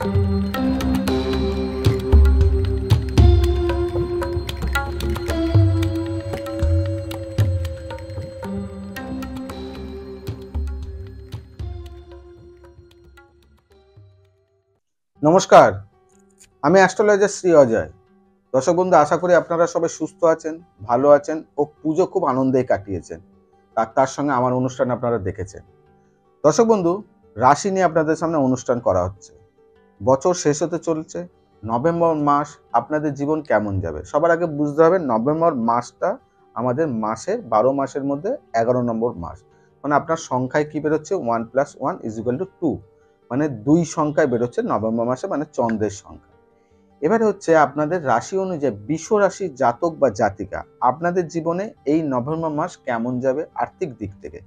নমস্কার, আমি অ্যাস্ট্রোলজার শ্রী অজয়। দর্শক বন্ধু, আশা করি আপনারা সবাই সুস্থ আছেন, ভালো আছেন ও পুজো খুব আনন্দে কাটিয়েছেন। তার সঙ্গে আমার অনুষ্ঠান আপনারা দেখেছেন। দর্শক বন্ধু, রাশি নিয়ে আপনাদের সামনে অনুষ্ঠান করা হচ্ছে। বছর শেষ হতে চলছে, নভেম্বর মাস আপনাদের জীবন কেমন যাবে? সবার আগে বুঝতে হবে নভেম্বর মাসটা আমাদের মাসের 12 মাসের মধ্যে 11 নম্বর মাস। মানে আপনার সংখ্যায় কি বেরোচ্ছে? 1 + 1 = 2, মানে 2 সংখ্যায় বেরোচ্ছে নভেম্বর মাসে, মানে চন্দ্রের সংখ্যা। এবারে হচ্ছে আপনাদের রাশি অনুযায়ী বৃষ রাশির জাতক বা জাতিকা আপনাদের জীবনে এই নভেম্বর মাস কেমন যাবে আর্থিক দিক থেকে।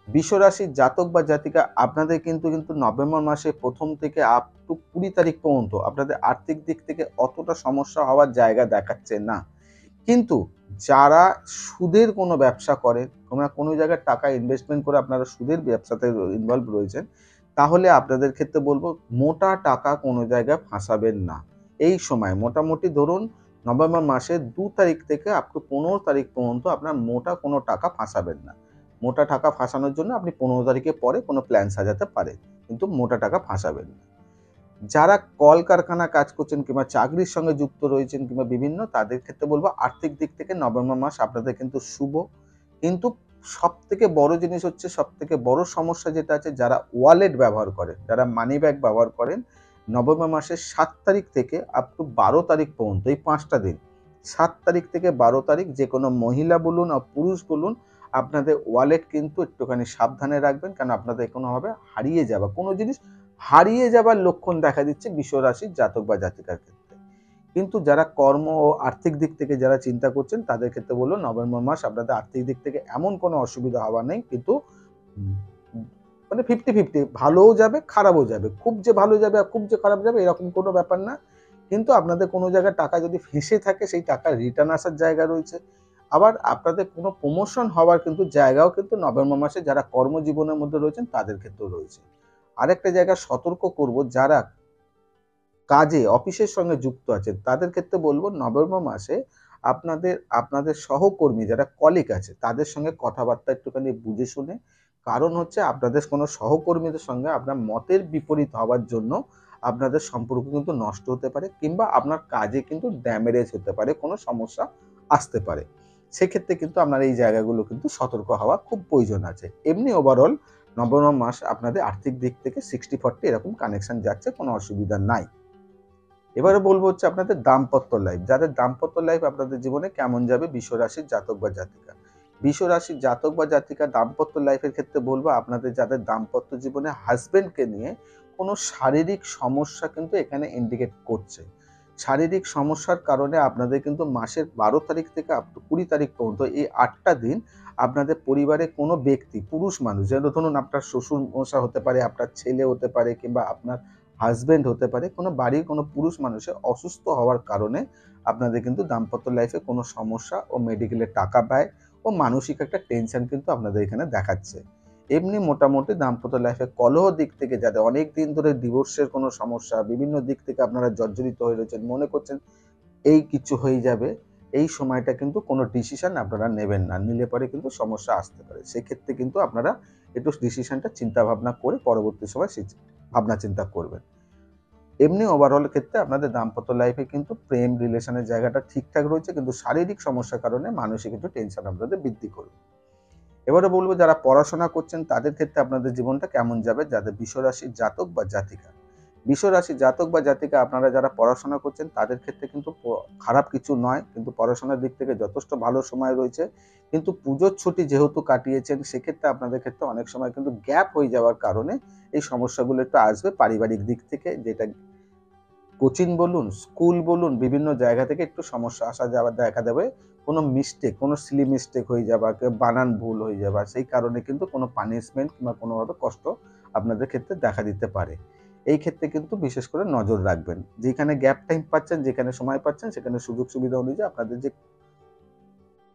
বৃষ রাশির জাতক বা জাতিকা আপনাদের কিন্তু নভেম্বর মাসে প্রথম থেকে আপ টু 20 তারিখ পর্যন্ত আপনাদের আর্থিক দিক থেকে অতটা সমস্যা হওয়ার জায়গা দেখাচ্ছে না। কিন্তু যারা সুদের কোনো ব্যবসা করে, কোনো জায়গায় টাকা ইনভেস্টমেন্ট করে আপনারা সুদের ব্যবসাতে ইনভলভ রয়েছেন, তাহলে আপনাদের ক্ষেত্রে বলবো মোটা টাকা কোনো জায়গায় ফাঁসাবেন না। এই সময় মোটামুটি ধরুন নভেম্বর মাসের 2 তারিখ থেকে আপ টু 15 তারিখ পর্যন্ত আপনার মোটা কোনো টাকা ফাঁসাবেন না। মোটা টাকা ফাঁসানোর জন্য আপনি 15 তারিখের পরে কোনো প্ল্যান সাজাতে পারেন, কিন্তু মোটা টাকা ফাঁসাবেন না। যারা কলকারখানা কাজ করছেন কিংবা চাকরির সঙ্গে যুক্ত রয়েছেন কিংবা বিভিন্ন, তাদের ক্ষেত্রে বলবো আর্থিক দিক থেকে নভেম্বর মাস আপনাদের কিন্তু শুভ। কিন্তু সবথেকে বড় জিনিস হচ্ছে, সবথেকে বড় সমস্যা যেটা আছে, যারা ওয়ালেট ব্যবহার করেন, যারা মানি ব্যাগ ব্যবহার করেন, নভেম্বর মাসের 7 তারিখ থেকে আপ টু 12 তারিখ পর্যন্ত, এই 5টা দিন, 7 তারিখ থেকে 12 তারিখ, যে কোনো মহিলা বলুন আর পুরুষ বলুন, আপনাদের ওয়ালেট কিন্তু একটুখানি সাবধানে রাখবেন। কারণ আপনাদের কোনোভাবে হারিয়ে যাওয়া, কোনো জিনিস হারিয়ে যাবার লক্ষণ দেখা দিচ্ছে বৃষ রাশির জাতক বা জাতিকার ক্ষেত্রে। কিন্তু যারা কর্ম ও আর্থিক দিক থেকে যারা চিন্তা করছেন, তাদের ক্ষেত্রে বললো নভেম্বর মাস আপনাদের আর্থিক দিক থেকে এমন কোনো অসুবিধা হওয়া নেই, কিন্তু মানে 50-50, ভালোও যাবে খারাপও যাবে। খুব যে ভালো যাবে আর খুব যে খারাপ যাবে এরকম কোনো ব্যাপার না। কিন্তু আপনাদের কোনো জায়গায় টাকা যদি ফেঁসে থাকে, সেই টাকা রিটার্ন আসার জায়গা রয়েছে। আবার আপনাদের কোনো প্রমোশন হওয়ার কিন্তু জায়গাও কিন্তু নভেম্বর মাসে যারা কর্মজীবনের মধ্যে রয়েছেন তাদের ক্ষেত্রেও রয়েছে। আরেকটা জায়গা সতর্ক করব, যারা কাজে অফিসের সঙ্গে যুক্ত আছেন তাদের ক্ষেত্রে বলবো নভেম্বর মাসে আপনাদের সহকর্মী যারা কলিগ আছে তাদের সঙ্গে কথাবার্তা একটুখানি বুঝে শুনে। কারণ হচ্ছে আপনাদের কোনো সহকর্মীদের সঙ্গে আপনার মতের বিপরীত হওয়ার জন্য আপনাদের সম্পর্ক কিন্তু নষ্ট হতে পারে, কিংবা আপনার কাজে কিন্তু ড্যামেজ হতে পারে, কোনো সমস্যা আসতে পারে। সেক্ষেত্রে কিন্তু আপনার এই জায়গাগুলো কিন্তু সতর্ক হওয়া খুব প্রয়োজন আছে। এমনি ওভারঅল নভেম্বর মাস আপনাদের আর্থিক দিক থেকে 60-40 এরকম কানেকশন যাচ্ছে, কোনো অসুবিধা নাই। এবারে বলবো হচ্ছে আপনাদের দাম্পত্য লাইফ, যাদের দাম্পত্য লাইফ আপনাদের জীবনে কেমন যাবে বৃষ রাশির জাতক বা জাতিকা। বৃষ রাশির জাতক বা জাতিকা দাম্পত্য লাইফের ক্ষেত্রে বলবো আপনাদের যাদের দাম্পত্য জীবনে হাজবেন্ডকে নিয়ে কোনো শারীরিক সমস্যা কিন্তু এখানে ইন্ডিকেট করছে। শারীরিক সমস্যার কারণে আপনাদের কিন্তু মাসের 12 তারিখ থেকে আপ টু 20 তারিখ পর্যন্ত এই 8টা দিন আপনাদের পরিবারে কোনো ব্যক্তি, পুরুষ মানুষ, যেন ধরুন আপনার শ্বশুর মশা হতে পারে, আপনার ছেলে হতে পারে, কিংবা আপনার হাজবেন্ড হতে পারে, কোনো বাড়ির কোনো পুরুষ মানুষের অসুস্থ হওয়ার কারণে আপনাদের কিন্তু দাম্পত্য লাইফে কোনো সমস্যা ও মেডিকেলের টাকা ব্যয় ও মানসিক একটা টেনশন কিন্তু আপনাদের এখানে দেখাচ্ছে। এমনি মোটামুটি দাম্পত্য লাইফে কলহ দিক থেকে যাদের অনেক দিন ধরে ডিভোর্সের কোনো সমস্যা, বিভিন্ন দিক থেকে আপনারা জর্জরিত হয়ে রয়েছেন, মনে করছেন এই কিছু হয়ে যাবে, এই সময়টা কিন্তু কোনো ডিসিশন আপনারা নেবেন না, নিলে পরে কিন্তু সমস্যা আসতে পারে। সেক্ষেত্রে কিন্তু আপনারা একটু ডিসিশনটা চিন্তা ভাবনা করে পরবর্তী সময় সেই ভাবনা চিন্তা করবেন। এমনি ওভারঅল ক্ষেত্রে আপনাদের দাম্পত্য লাইফে কিন্তু প্রেম রিলেশনের জায়গাটা ঠিকঠাক রয়েছে, কিন্তু শারীরিক সমস্যার কারণে মানসিক একটু টেনশন আপনাদের বৃদ্ধি করবে। এবারে বলবো যারা পড়াশোনা করছেন তাদের ক্ষেত্রে আপনাদের জীবনটা কেমন যাবে, যাদের বৃষ রাশির জাতক বা জাতিকা। বৃষ রাশির জাতক বা জাতিকা আপনারা যারা পড়াশোনা করছেন তাদের ক্ষেত্রে কিন্তু খারাপ কিছু নয়, কিন্তু পড়াশোনার দিক থেকে যথেষ্ট ভালো সময় রয়েছে। কিন্তু পুজোর ছুটি যেহেতু কাটিয়েছেন, সেক্ষেত্রে আপনাদের ক্ষেত্রে অনেক সময় কিন্তু গ্যাপ হয়ে যাওয়ার কারণে এই সমস্যাগুলো একটু আসবে। পারিবারিক দিক থেকে, যেটা কোচিং বলুন, স্কুল বলুন, বিভিন্ন জায়গা থেকে একটু সমস্যা আসা যাওয়া দেখা দেবে। কোনো মিস্টেক, কোনো সিলি মিস্টেক হয়ে যাওয়া, বানান ভুল হয়ে যাওয়া, সেই কারণে কিন্তু কোনো পানিশমেন্ট কিংবা কোনোভাবে কষ্ট আপনাদের ক্ষেত্রে দেখা দিতে পারে। এই ক্ষেত্রে কিন্তু বিশেষ করে নজর রাখবেন। যেখানে গ্যাপ টাইম পাচ্ছেন, যেখানে সময় পাচ্ছেন, সেখানে সুযোগ সুবিধা অনুযায়ী আপনাদের যে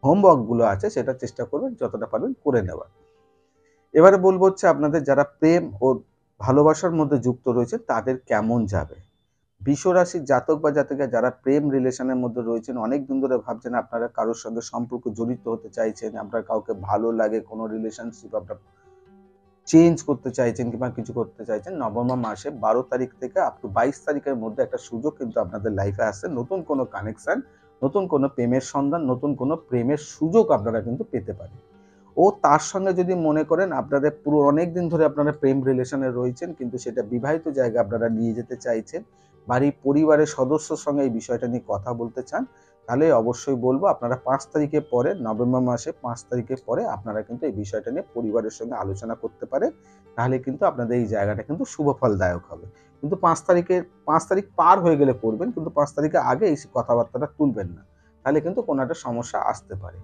হোমওয়ার্কগুলো আছে সেটা চেষ্টা করবেন যতটা পারবেন করে নেওয়ার। এবারে বলবো হচ্ছে আপনাদের যারা প্রেম ও ভালোবাসার মধ্যে যুক্ত রয়েছে তাদের কেমন যাবে। বৃষ রাশির জাতক বা জাতিকা যারা প্রেম রিলেশনের মধ্যে রয়েছেন, অনেক দিন ধরে ভাবছেন আপনারা কারোর সঙ্গে সম্পর্ক জড়িত হতে চাইছেন, আপনার কাউকে ভালো লাগে, কোনো রিলেশনশিপ আপনার চেঞ্জ করতে চাইছেন কিংবা কিছু করতে চাইছেন, নভেম্বর মাসে 12 তারিখ থেকে আপ টু 22 তারিখের মধ্যে একটা সুযোগ কিন্তু আপনাদের লাইফে আসছে। নতুন কোনো কানেকশন, নতুন কোনো প্রেমের সন্ধান, নতুন কোনো প্রেমের সুযোগ আপনারা কিন্তু পেতে পারেন। ও তার সঙ্গে যদি মনে করেন আপনাদের পুরো অনেকদিন ধরে আপনারা প্রেম রিলেশনে রয়েছেন, কিন্তু সেটা বিবাহিত জায়গায় আপনারা নিয়ে যেতে চাইছেন, বাড়ির পরিবারের সদস্যর সঙ্গে এই বিষয়টা নিয়ে কথা বলতে চান, তাহলে অবশ্যই বলবো আপনারা 5 তারিখের পরে, নভেম্বর মাসে 5 তারিখের পরে আপনারা কিন্তু এই বিষয়টা নিয়ে পরিবারের সঙ্গে আলোচনা করতে পারেন। তাহলে কিন্তু আপনাদের এই জায়গাটা কিন্তু শুভফলদায়ক হবে। কিন্তু 5 তারিখ পার হয়ে গেলে করবেন, কিন্তু 5 তারিখের আগে এই কথাবার্তাটা তুলবেন না। তাহলে কিন্তু কোনো একটা সমস্যা আসতে পারে।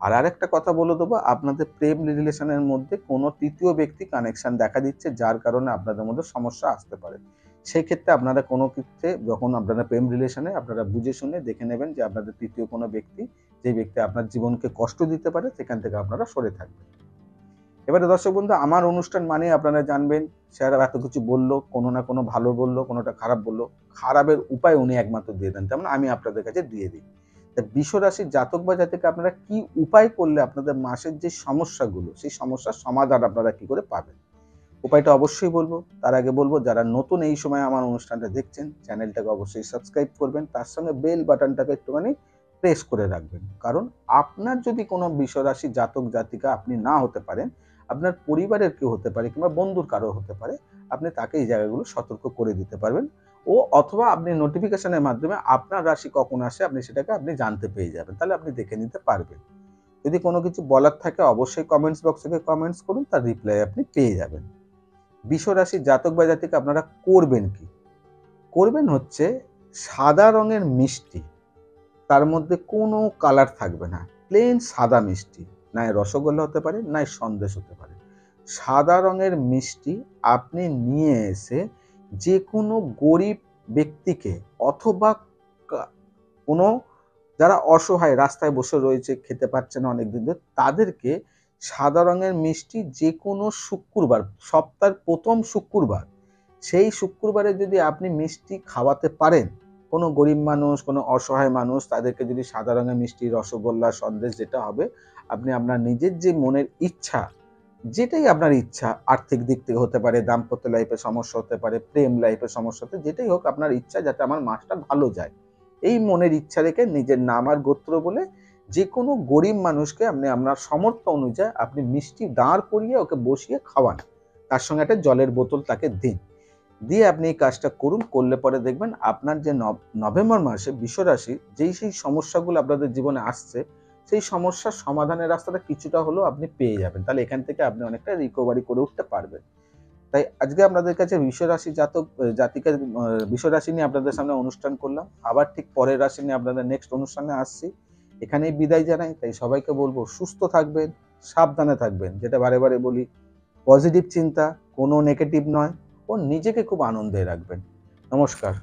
আর আরেকটা কথা বলে দেবো, আপনাদের প্রেম রিলেশনের মধ্যে কোনো তৃতীয় ব্যক্তি কানেকশন দেখা দিচ্ছে, যার কারণে আপনাদের মধ্যে সমস্যা আসতে পারে। সেই ক্ষেত্রে আপনারা কোনো ক্ষেত্রে যখন আপনারা প্রেম রিলেশনে আপনারা বুঝে শুনে দেখে নেবেন যে আপনাদের তৃতীয় কোনো ব্যক্তি, যে ব্যক্তি আপনার জীবনকে কষ্ট দিতে পারে, সেখান থেকে আপনারা সরে থাকবেন। এবারে দর্শক বন্ধু, আমার অনুষ্ঠান মানে আপনারা জানবেন স্যার এত কিছু বললো, কোনো না কোনো ভালো বললো, কোনোটা খারাপ বললো, খারাপের উপায় উনি একমাত্র দিয়ে দেন, তেমন আমি আপনাদের কাছে দিয়ে দিই। তা বৃষ রাশির জাতক বা জাতিকা আপনারা কি উপায় করলে আপনাদের মাসের যে সমস্যাগুলো, সেই সমস্যার সমাধান আপনারা কি করে পাবেন, উপায়টা অবশ্যই বলবো। তার আগে বলবো, যারা নতুন এই সময় আমার অনুষ্ঠানটা দেখছেন, চ্যানেলটাকে অবশ্যই সাবস্ক্রাইব করবেন, তার সঙ্গে বেল বাটনটাকে একটুখানি প্রেস করে রাখবেন। কারণ আপনার যদি কোনো বৃষ রাশি জাতক জাতিকা আপনি না হতে পারেন, আপনার পরিবারের কেউ হতে পারে কিংবা বন্ধুর কারো হতে পারে, আপনি তাকে এই জায়গাগুলো সতর্ক করে দিতে পারবেন। ও অথবা আপনি নোটিফিকেশনের মাধ্যমে আপনার রাশি কখন আসে আপনি সেটাকে আপনি জানতে পেয়ে যাবেন, তাহলে আপনি দেখে নিতে পারবেন। যদি কোনো কিছু বলার থাকে অবশ্যই কমেন্টস বক্সে কমেন্টস করুন, তার রিপ্লাই আপনি পেয়ে যাবেন। বৃষ রাশির জাতক বা জাতিকা আপনারা করবেন কি? করবেন হচ্ছে সাদা রঙের মিষ্টি, তার মধ্যে কোনো কালার থাকবে না, প্লেন সাদা মিষ্টি, নয় রসগোল্লা হতে পারে, নয় সন্দেশ হতে পারে। সাদা রঙের মিষ্টি আপনি নিয়ে এসে যে কোনো গরিব ব্যক্তিকে অথবা কোনো যারা অসহায় রাস্তায় বসে রয়েছে, খেতে পাচ্ছে না অনেকদিন ধরে, তাদেরকে সাদা রঙের মিষ্টি যে কোনো শুক্রবার, সপ্তাহের প্রথম শুক্রবার, সেই শুক্রবারে যদি আপনি মিষ্টি খাওয়াতে পারেন, কোনো গরিব মানুষ, কোনো অসহায় মানুষ, তাদেরকে যদি সাদা রঙের মিষ্টি, রসগোল্লা, সন্দেশ যেটা হবে, আপনি আপনার নিজের যে মনের ইচ্ছা, যেটাই আপনার ইচ্ছা, আর্থিক দিক থেকে হতে পারে, দাম্পত্য লাইফে সমস্যা হতে পারে, প্রেম লাইফে সমস্যা হতে, যেটাই হোক আপনার ইচ্ছা যাতে আমার মাসটা ভালো যায়, এই মনের ইচ্ছা রেখে নিজের নাম আর গোত্র বলে যে কোনো গরিব মানুষকে আপনি আপনার সামর্থ্য অনুযায়ী আপনি মিষ্টি দাঁড় করিয়ে ওকে বসিয়ে খাওয়ান, তার সঙ্গে একটা জলের বোতল তাকে দিন, দিয়ে আপনি এই কাজটা করুন। করলে পরে দেখবেন আপনার যে নভেম্বর মাসে বৃষ রাশি সেই সমস্যাগুলো আপনাদের জীবনে আসছে, সেই সমস্যার সমাধানের রাস্তাটা কিছুটা হলেও আপনি পেয়ে যাবেন। তাহলে এখান থেকে আপনি অনেকটা রিকভারি করে উঠতে পারবেন। তাই আজকে আপনাদের কাছে বৃষ রাশি জাতক জাতিকা বৃষ রাশি নিয়ে আপনাদের সামনে অনুষ্ঠান করলাম। আবার ঠিক পরের রাশি নিয়ে আপনাদের নেক্সট অনুষ্ঠানে আসছি। এখানেই বিদায় জানাই। তাই সবাইকে বলবো সুস্থ থাকবেন, সাবধানে থাকবেন। যেটা বারে বারে বলি, পজিটিভ চিন্তা, কোনো নেগেটিভ নয়, ও নিজেকে খুব আনন্দে রাখবেন। নমস্কার।